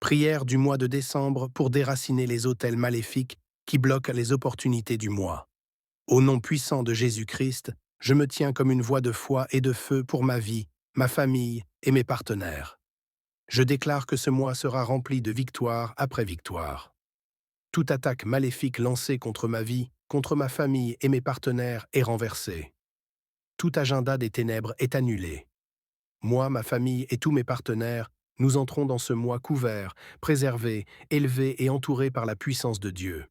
Prière du mois de décembre pour déraciner les autels maléfiques qui bloquent les opportunités du mois. Au nom puissant de Jésus-Christ, je me tiens comme une voix de foi et de feu pour ma vie, ma famille et mes partenaires. Je déclare que ce mois sera rempli de victoire après victoire. Toute attaque maléfique lancée contre ma vie, contre ma famille et mes partenaires est renversée. Tout agenda des ténèbres est annulé. Moi, ma famille et tous mes partenaires, nous entrons dans ce mois couverts, préservés, élevés et entourés par la puissance de Dieu.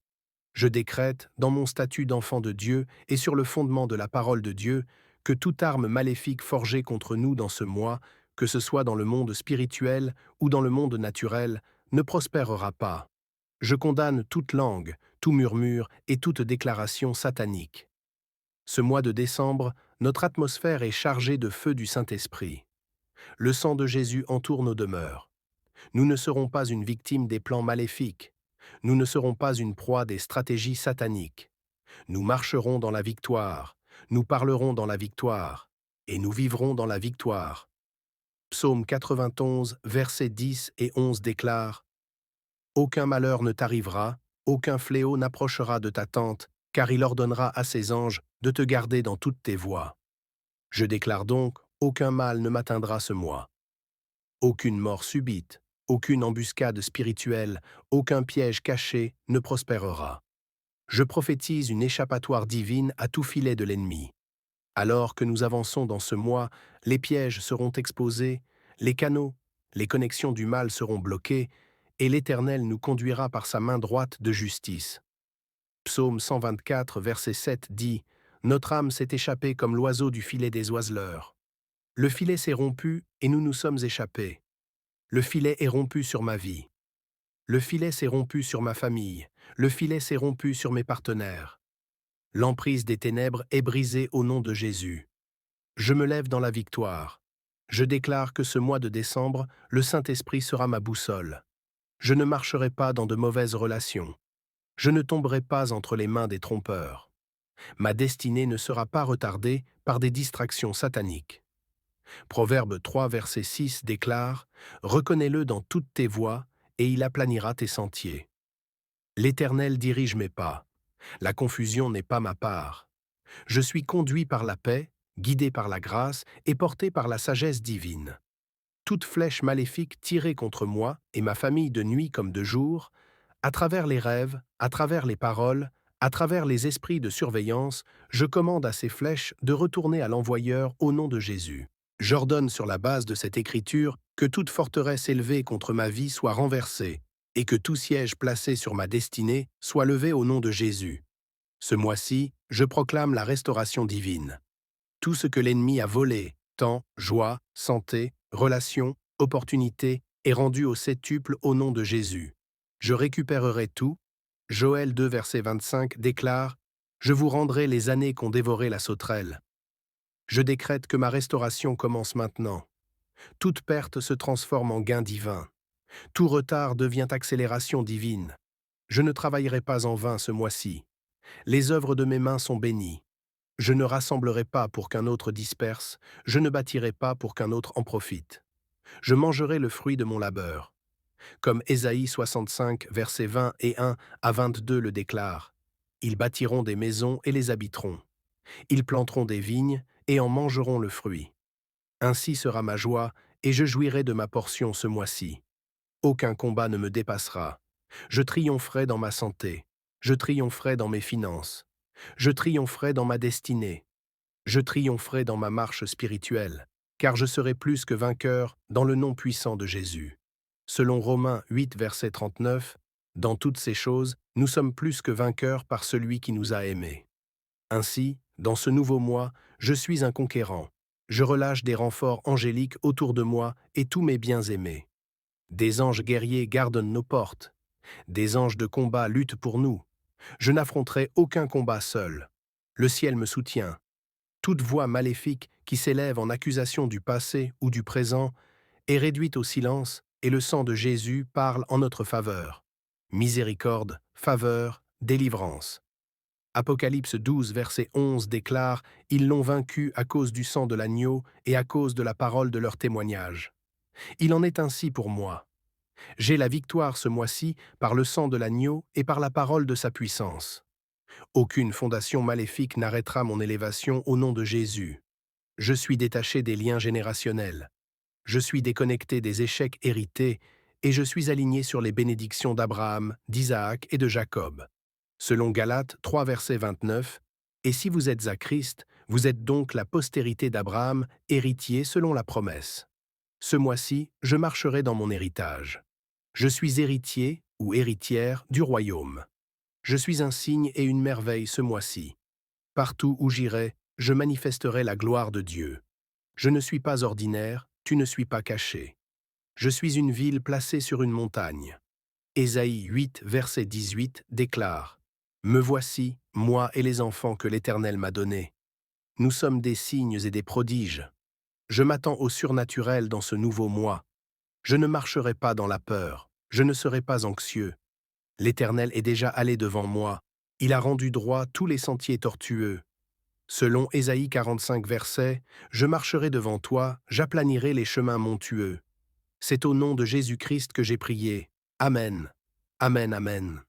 Je décrète, dans mon statut d'enfant de Dieu et sur le fondement de la parole de Dieu, que toute arme maléfique forgée contre nous dans ce mois, que ce soit dans le monde spirituel ou dans le monde naturel, ne prospérera pas. Je condamne toute langue, tout murmure et toute déclaration satanique. Ce mois de décembre, notre atmosphère est chargée de feu du Saint-Esprit. Le sang de Jésus entoure nos demeures. Nous ne serons pas une victime des plans maléfiques. Nous ne serons pas une proie des stratégies sataniques. Nous marcherons dans la victoire. Nous parlerons dans la victoire. Et nous vivrons dans la victoire. Psaume 91, versets 10 et 11 déclare: Aucun malheur ne t'arrivera, aucun fléau n'approchera de ta tente, car il ordonnera à ses anges de te garder dans toutes tes voies. Je déclare donc, aucun mal ne m'atteindra ce mois. Aucune mort subite, aucune embuscade spirituelle, aucun piège caché ne prospérera. Je prophétise une échappatoire divine à tout filet de l'ennemi. Alors que nous avançons dans ce mois, les pièges seront exposés, les canaux, les connexions du mal seront bloqués, et l'Éternel nous conduira par sa main droite de justice. Psaume 124, verset 7 dit: Notre âme s'est échappée comme l'oiseau du filet des oiseleurs. Le filet s'est rompu et nous nous sommes échappés. Le filet est rompu sur ma vie. Le filet s'est rompu sur ma famille. Le filet s'est rompu sur mes partenaires. L'emprise des ténèbres est brisée au nom de Jésus. Je me lève dans la victoire. Je déclare que ce mois de décembre, le Saint-Esprit sera ma boussole. Je ne marcherai pas dans de mauvaises relations. Je ne tomberai pas entre les mains des trompeurs. Ma destinée ne sera pas retardée par des distractions sataniques. Proverbe 3, verset 6 déclare: Reconnais-le dans toutes tes voies, et il aplanira tes sentiers. L'Éternel dirige mes pas. La confusion n'est pas ma part. Je suis conduit par la paix, guidé par la grâce et porté par la sagesse divine. Toute flèche maléfique tirée contre moi et ma famille de nuit comme de jour, à travers les rêves, à travers les paroles, à travers les esprits de surveillance, je commande à ces flèches de retourner à l'envoyeur au nom de Jésus. J'ordonne sur la base de cette écriture que toute forteresse élevée contre ma vie soit renversée et que tout siège placé sur ma destinée soit levé au nom de Jésus. Ce mois-ci, je proclame la restauration divine. Tout ce que l'ennemi a volé, temps, joie, santé, relations, opportunités, est rendu au septuple au nom de Jésus. Je récupérerai tout. Joël 2, verset 25 déclare: Je vous rendrai les années qu'ont dévoré la sauterelle. Je décrète que ma restauration commence maintenant. Toute perte se transforme en gain divin. Tout retard devient accélération divine. Je ne travaillerai pas en vain ce mois-ci. Les œuvres de mes mains sont bénies. Je ne rassemblerai pas pour qu'un autre disperse, je ne bâtirai pas pour qu'un autre en profite. Je mangerai le fruit de mon labeur. Comme Ésaïe 65, versets 20 et 1 à 22 le déclare: Ils bâtiront des maisons et les habiteront. Ils planteront des vignes et en mangeront le fruit. Ainsi sera ma joie, et je jouirai de ma portion ce mois-ci. Aucun combat ne me dépassera. Je triompherai dans ma santé. Je triompherai dans mes finances. Je triompherai dans ma destinée. Je triompherai dans ma marche spirituelle, car je serai plus que vainqueur dans le nom puissant de Jésus. Selon Romains 8, verset 39, dans toutes ces choses, nous sommes plus que vainqueurs par celui qui nous a aimés. Ainsi, dans ce nouveau mois, je suis un conquérant. Je relâche des renforts angéliques autour de moi et tous mes bien-aimés. Des anges guerriers gardent nos portes. Des anges de combat luttent pour nous. Je n'affronterai aucun combat seul. Le ciel me soutient. Toute voix maléfique qui s'élève en accusation du passé ou du présent est réduite au silence et le sang de Jésus parle en notre faveur. Miséricorde, faveur, délivrance. Apocalypse 12, verset 11 déclare: Ils l'ont vaincu à cause du sang de l'agneau et à cause de la parole de leur témoignage. Il en est ainsi pour moi. J'ai la victoire ce mois-ci par le sang de l'agneau et par la parole de sa puissance. Aucune fondation maléfique n'arrêtera mon élévation au nom de Jésus. Je suis détaché des liens générationnels. Je suis déconnecté des échecs hérités et je suis aligné sur les bénédictions d'Abraham, d'Isaac et de Jacob. Selon Galates 3, verset 29, « Et si vous êtes à Christ, vous êtes donc la postérité d'Abraham, héritier selon la promesse. » Ce mois-ci, je marcherai dans mon héritage. Je suis héritier ou héritière du royaume. Je suis un signe et une merveille ce mois-ci. Partout où j'irai, je manifesterai la gloire de Dieu. Je ne suis pas ordinaire, tu ne suis pas caché. Je suis une ville placée sur une montagne. Ésaïe 8, verset 18 déclare « Me voici, moi et les enfants que l'Éternel m'a donnés. Nous sommes des signes et des prodiges. Je m'attends au surnaturel dans ce nouveau mois. Je ne marcherai pas dans la peur, je ne serai pas anxieux. L'Éternel est déjà allé devant moi. Il a rendu droit tous les sentiers tortueux. Selon Ésaïe 45, verset, « Je marcherai devant toi, j'aplanirai les chemins montueux. » C'est au nom de Jésus-Christ que j'ai prié. Amen. Amen, amen.